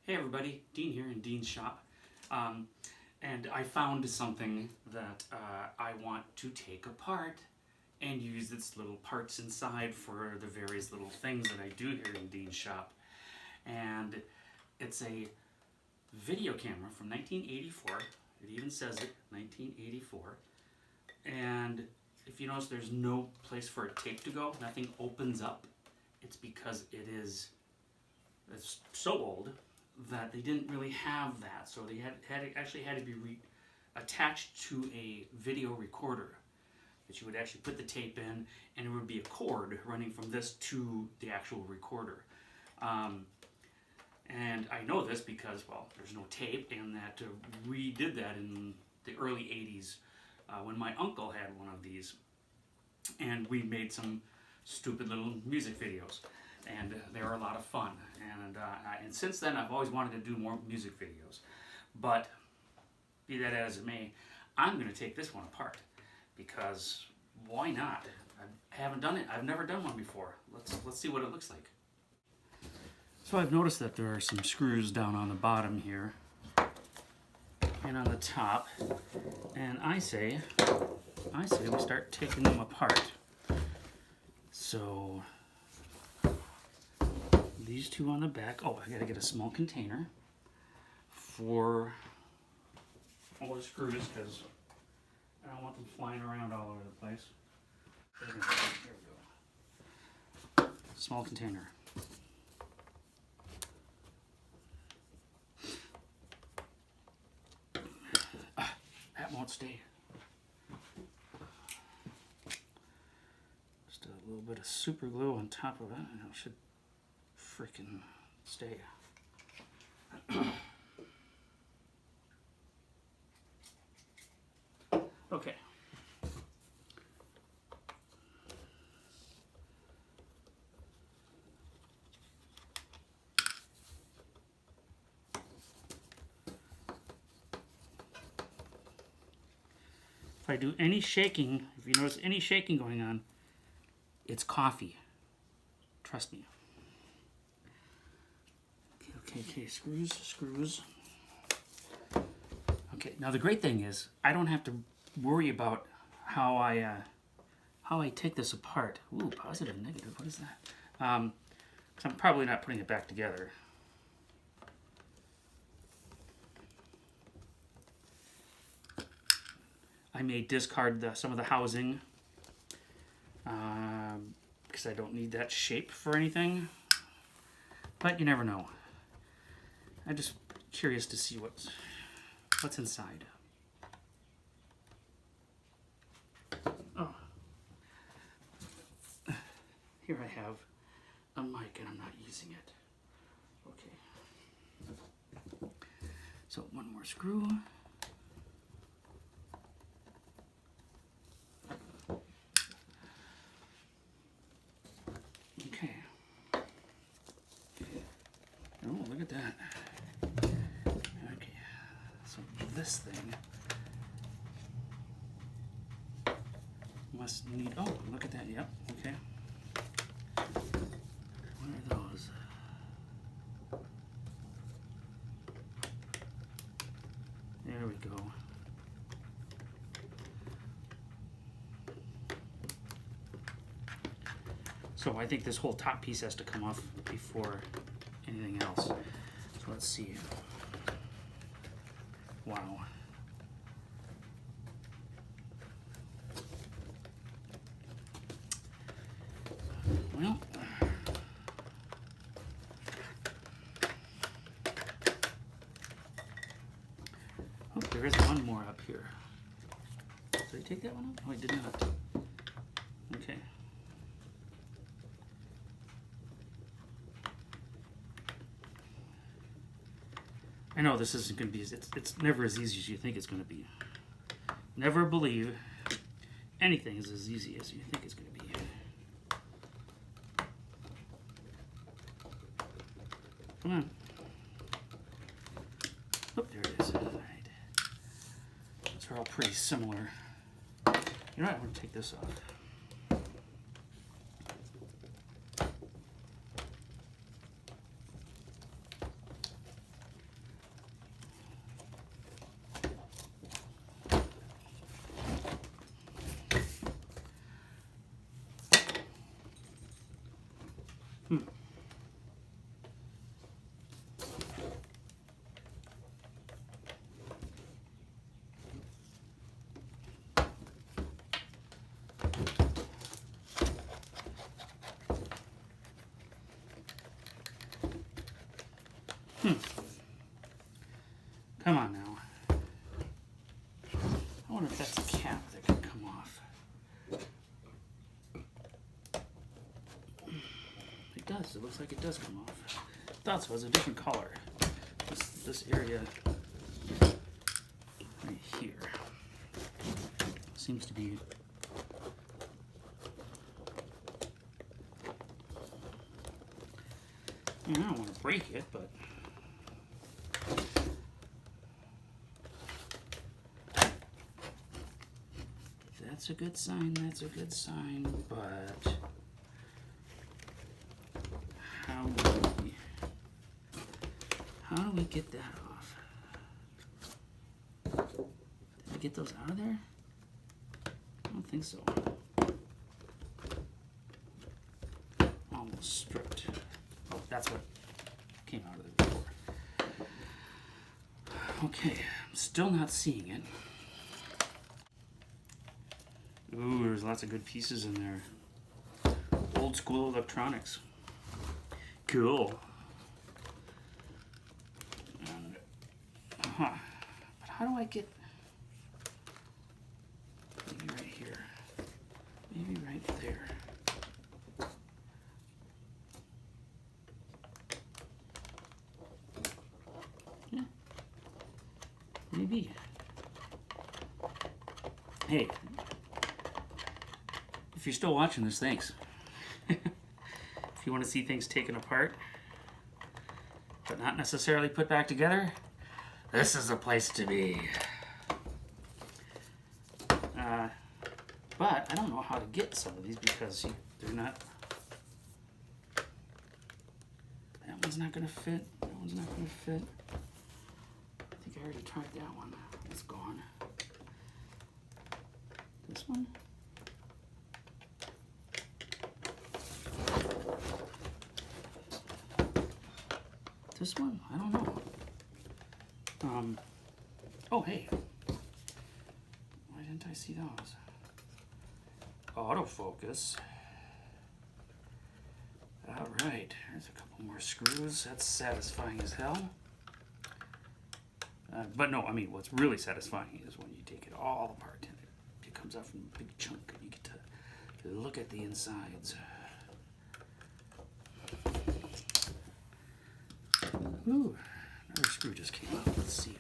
Hey everybody, Dean here in Dean's shop. And I found something that I want to take apart and use its little parts inside for the various little things that I do here in Dean's shop. And it's a video camera from 1984. It even says it, 1984. And if you notice, there's no place for a tape to go. Nothing opens up. It's because it's so old that they didn't really have that, so they actually had to be attached to a video recorder that you would actually put the tape in, and it would be a cord running from this to the actual recorder. And I know this because, well, there's no tape, and that we did that in the early 80s when my uncle had one of these, and we made some stupid little music videos. And they were a lot of fun. And since then, I've always wanted to do more music videos. But be that as it may, I'm going to take this one apart because why not? I haven't done it. I've never done one before. Let's see what it looks like. So I've noticed that there are some screws down on the bottom here and on the top. And I say we start taking them apart. So these two on the back. Oh, I gotta get a small container for all the screws because I don't want them flying around all over the place. There we go. Small container. That won't stay. Just a little bit of super glue on top of it, and it should freaking stay. Okay. If I do any shaking, if you notice any shaking going on, it's coffee. Trust me. Okay, screws. Okay, now the great thing is I don't have to worry about how I take this apart. Ooh, positive, negative, what is that? 'Cause I'm probably not putting it back together. I may discard some of the housing because I don't need that shape for anything, but you never know. I'm just curious to see what's inside. Oh, here I have a mic and I'm not using it. Okay. So one more screw. Okay. Oh, look at that. Okay. So this thing must need, oh, look at that, yep, okay. What are those? There we go. So I think this whole top piece has to come off before anything else. So let's see. Wow. Well, oh, there is one more up here. Did I take that one off? Oh, I did not. Okay. I know this isn't going to be, it's never as easy as you think it's going to be. Never believe anything is as easy as you think it's going to be. Come on. Oh, there it is. All right. These are all pretty similar. You know what? I'm going to take this off. Hmm. Come on now. I wonder if that's a cap that can come off. It does. It looks like it does come off. I thought so. It was a different color. This area right here seems to be. I don't want to break it, but. That's a good sign, that's a good sign, but how do we get that off? Did I get those out of there? I don't think so. Almost stripped. Oh, that's what came out of there before. Okay, I'm still not seeing it. Ooh, there's lots of good pieces in there. Old school electronics. Cool. And, but how do I get... Maybe right here. Maybe right there. Yeah. Maybe. Hey. If you're still watching this, thanks. If you want to see things taken apart, but not necessarily put back together, this is a place to be. But I don't know how to get some of these because they're not... That one's not going to fit. That one's not going to fit. I think I already tried that one. It's gone. This one? This one? I don't know. Oh, hey. Why didn't I see those? Autofocus. All right, there's a couple more screws. That's satisfying as hell. But no, I mean, what's really satisfying is when you take it all apart and it comes out from a big chunk and you get to look at the insides. Ooh, another screw just came out. Let's see it.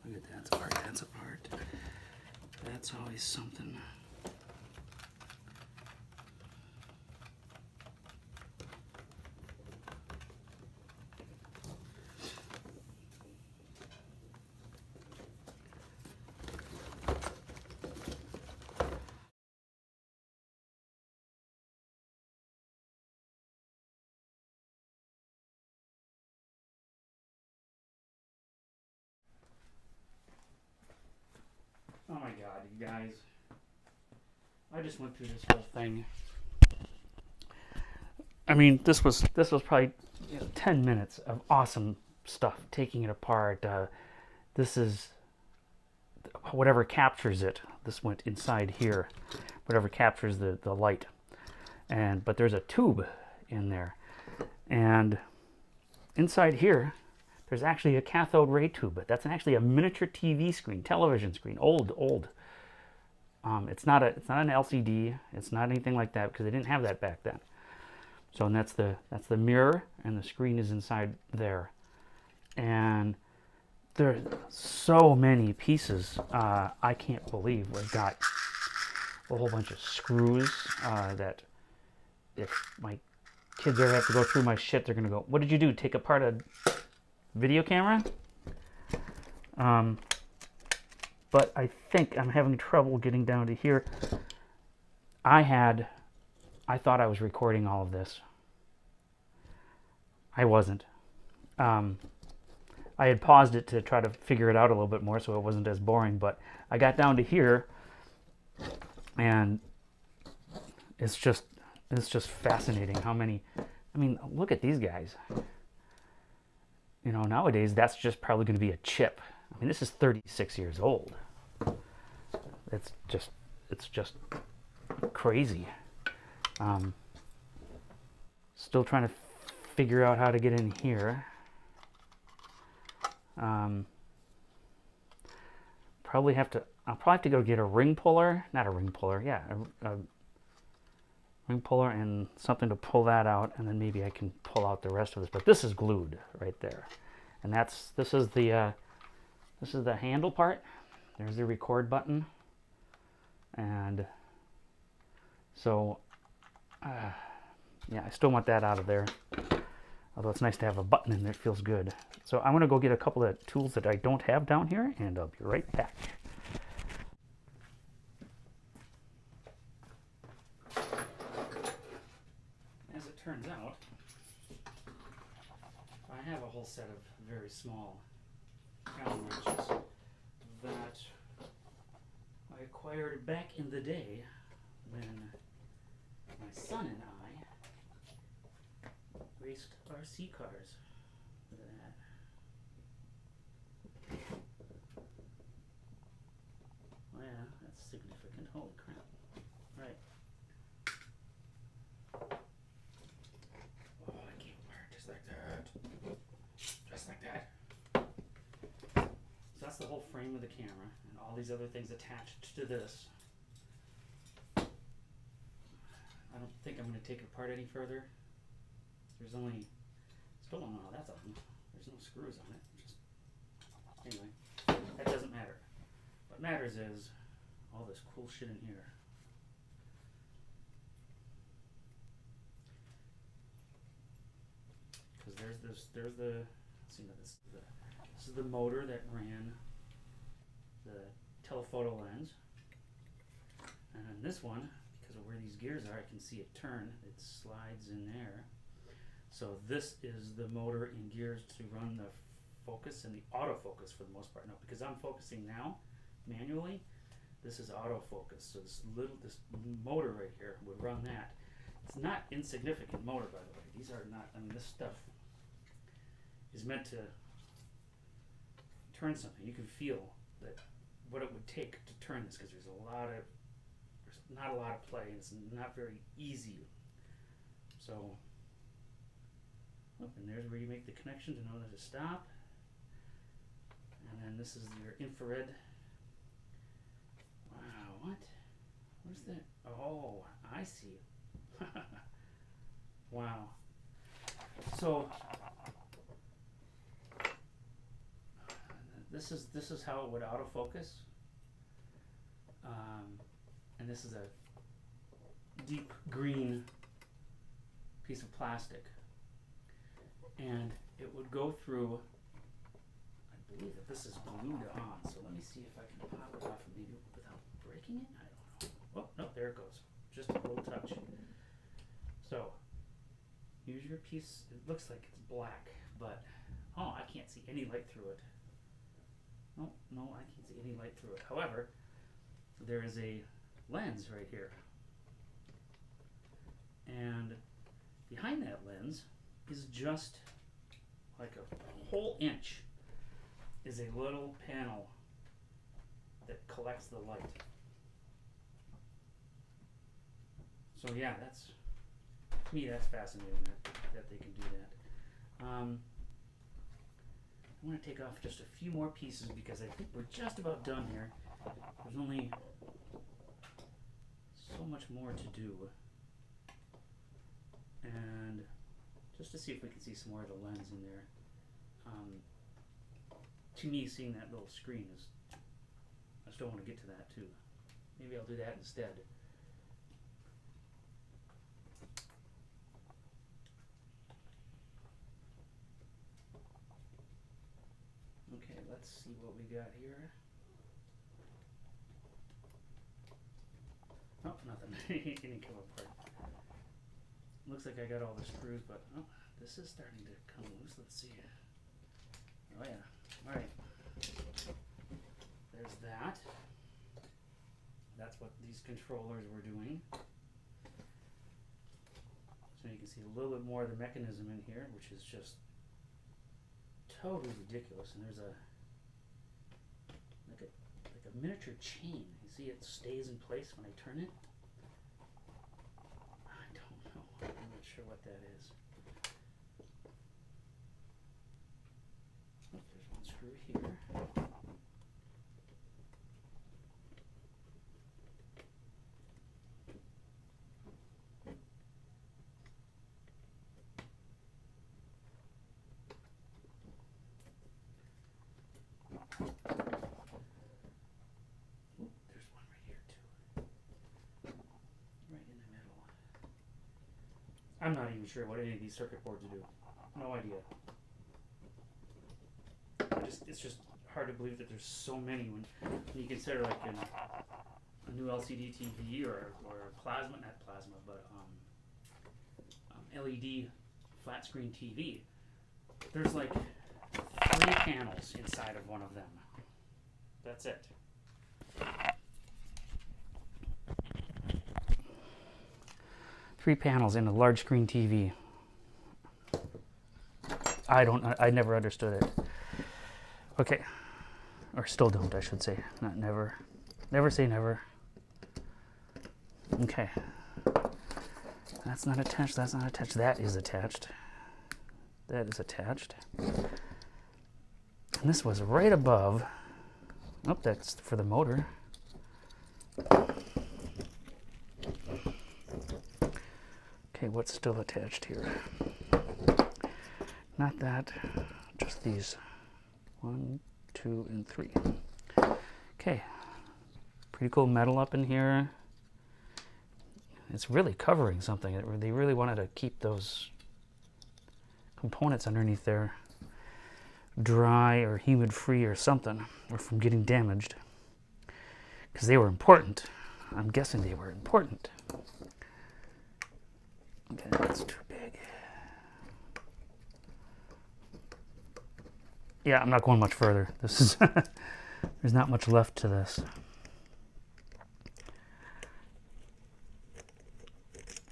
Look at that. That's apart. That's apart. That's always something. Oh my god, you guys. I just went through this whole thing. I mean, this was probably 10 minutes of awesome stuff, taking it apart. This is whatever captures it. This went inside here. Whatever captures the light. But there's a tube in there. And inside here, there's actually a cathode ray tube, but that's actually a miniature TV screen, television screen, old. It's not an LCD. It's not anything like that because they didn't have that back then. So and that's the mirror, and the screen is inside there. And there's so many pieces. I can't believe we've got a whole bunch of screws that if my kids ever have to go through my shit, they're gonna go, "What did you do? Take apart a video camera?" But I think I'm having trouble getting down to here. I had I thought I was recording all of this. I wasn't. Um, I had paused it to try to figure it out a little bit more so it wasn't as boring, but I got down to here and it's just fascinating how many. I mean, look at these guys. You know, nowadays that's just probably going to be a chip. I mean, this is 36 years old. It's just crazy. Still trying to figure out how to get in here. Probably have to. I'll probably have to go get a ring puller. Not a ring puller. Yeah, a ring puller and something to pull that out, and then maybe I can pull out the rest of this. But this is glued right there, and this is the handle part. There's the record button, and so yeah, I still want that out of there. Although it's nice to have a button in there, it feels good. So I'm gonna go get a couple of tools that I don't have down here, and I'll be right back. As it turns out, I have a whole set of very small Allen wrenches that I acquired back in the day when my son and I raced RC cars. Look at that. Oh yeah, that's significant. Holy crap. Right. Oh, I came apart just like that. Just like that. So that's the whole frame of the camera and all these other things attached to this. I don't think I'm going to take it apart any further. There's only, still don't know how that's on. There's no screws on it. Just, anyway, that doesn't matter. What matters is all this cool shit in here. Because there's the, let's see, this is the motor that ran the telephoto lens. And then this one, because of where these gears are, I can see it turn. It slides in there. So this is the motor and gears to run the focus and the autofocus for the most part. Now, because I'm focusing now manually, this is autofocus. So this motor right here would run that. It's not insignificant motor, by the way. These are not. I mean, this stuff is meant to turn something. You can feel that what it would take to turn this, because there's not a lot of play, and it's not very easy. So, oh, and there's where you make the connection to know that to stop. And then this is your infrared. Wow, what? What is that? Oh, I see. Wow. So this is how it would autofocus. And this is a deep green piece of plastic. And it would go through, I believe that this is glued on. So let me see if I can pop it off maybe without breaking it. I don't know. Oh, no, there it goes. Just a little touch. So use your piece. It looks like it's black, but oh, I can't see any light through it. No, I can't see any light through it. However, there is a lens right here. And behind that lens is just like a whole inch is a little panel that collects the light. So yeah, to me that's fascinating that they can do that. I'm going to take off just a few more pieces because I think we're just about done here. There's only so much more to do. And just to see if we can see some more of the lens in there. To me, seeing that little screen is, I still want to get to that too. Maybe I'll do that instead. Okay, let's see what we got here. Oh, nothing. It didn't come apart. looks like I got all the screws, but oh, this is starting to come loose. Let's see. Oh yeah. All right. There's that. That's what these controllers were doing. So you can see a little bit more of the mechanism in here, which is just totally ridiculous. And there's a like a miniature chain. You see it stays in place when I turn it? I don't know. I'm not sure what that is. Oh, there's one screw here. There's one right here too. Right in the middle. I'm not even sure what any of these circuit boards do. No idea. It's just hard to believe that there's so many when you consider like a new LCD TV or a plasma, not plasma, but LED flat screen TV. There's like 3 panels inside of one of them. That's it. Three panels in a large screen TV. I never understood it. Okay. Or still don't, I should say. Not never. Never say never. Okay. That's not attached, that's not attached. That is attached. That is attached. And this was right above. Oh, that's for the motor. Okay, what's still attached here? Not that, just these. 1, 2, and 3. Okay, pretty cool metal up in here. It's really covering something. They really wanted to keep those components underneath there dry or humid free or something, or from getting damaged, because they were important. I'm guessing they were important. Okay, that's too big. Yeah, I'm not going much further. This is there's not much left to this.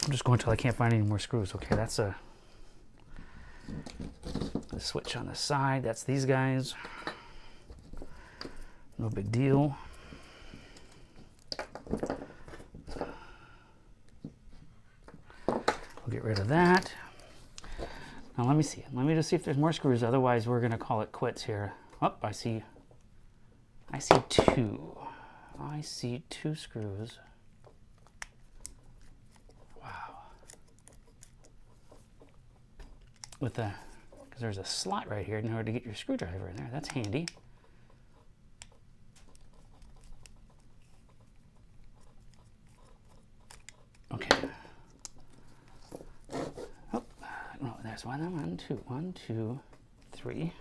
I'm just going until I can't find any more screws. Okay, that's a switch on the side. That's these guys. No big deal. We'll get rid of that. Now let me see. Let me just see if there's more screws. Otherwise, we're gonna call it quits here. Oh, I see 2. I see 2 screws. Wow. Because there's a slot right here in order to get your screwdriver in there. That's handy. Okay. Oh, no, there's 1, 2, 3.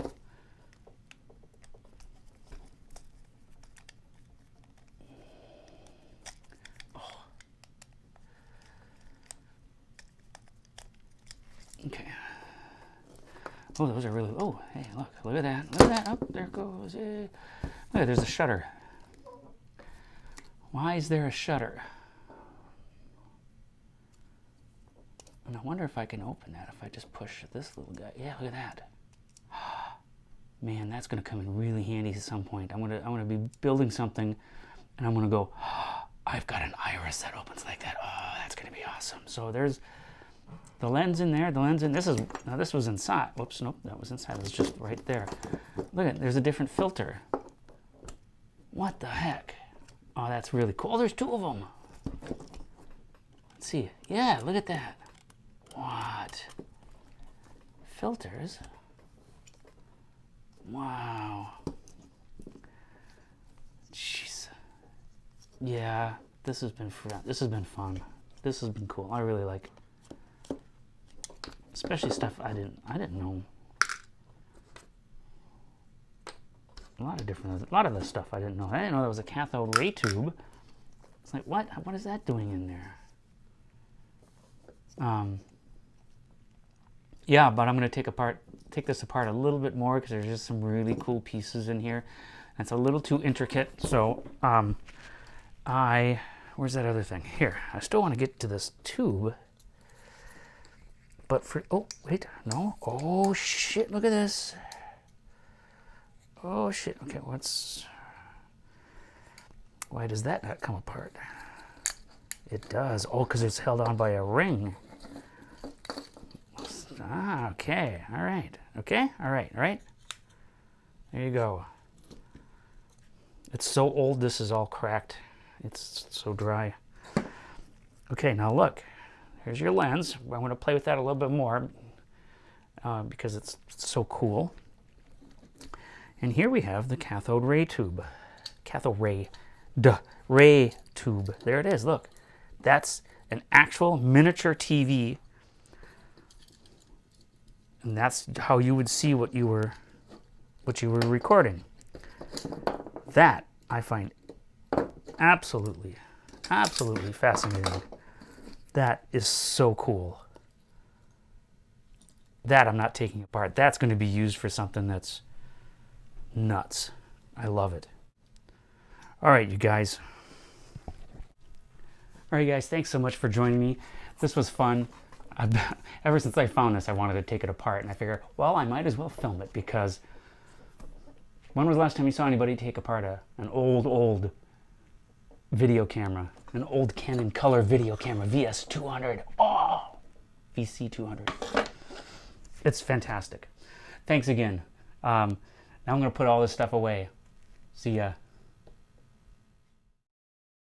Okay. Oh, those are really. Oh, hey, look at that. Look at that. Oh, there it goes. Look, there's a shutter. Why is there a shutter? And I wonder if I can open that if I just push this little guy. Yeah, look at that. Man, that's going to come in really handy at some point. I'm gonna be building something, and I'm gonna go. I've got an iris that opens like that. Oh, that's gonna be awesome. So there's the lens in there. The lens in this was inside. Whoops, nope, that was inside. It was just right there. Look at, there's a different filter. What the heck? Oh, that's really cool. Oh, there's 2 of them. Let's see. Yeah, look at that. What? Filters? Wow. Jeez. Yeah, this has been fun. This has been fun. This has been cool. I really like, especially stuff I didn't know. A lot of the stuff I didn't know. I didn't know there was a cathode ray tube. It's like, what is that doing in there? yeah, but I'm going to take this apart a little bit more because there's just some really cool pieces in here. It's a little too intricate, so where's that other thing? Here, I still want to get to this tube, but oh, wait, no, oh shit, look at this. Oh shit, okay, why does that not come apart? It does, oh, because it's held on by a ring. Ah, okay, all right, there you go. It's so old, this is all cracked. It's so dry. Okay, now look, here's your lens. I'm going to play with that a little bit more because it's so cool. And here we have the cathode ray tube. Ray tube. There it is, look. That's an actual miniature TV. And that's how you would see what you were recording. That I find absolutely fascinating. That is so cool. That I'm not taking apart. That's going to be used for something that's nuts. I love it. All right, you guys. All right, guys, thanks so much for joining me. This was fun. Ever since I found this, I wanted to take it apart, and I figured, well, I might as well film it, because when was the last time you saw anybody take apart an old video camera, an old Canon color video camera, VS200, oh, VC200. It's fantastic. Thanks again. Now I'm going to put all this stuff away. See ya.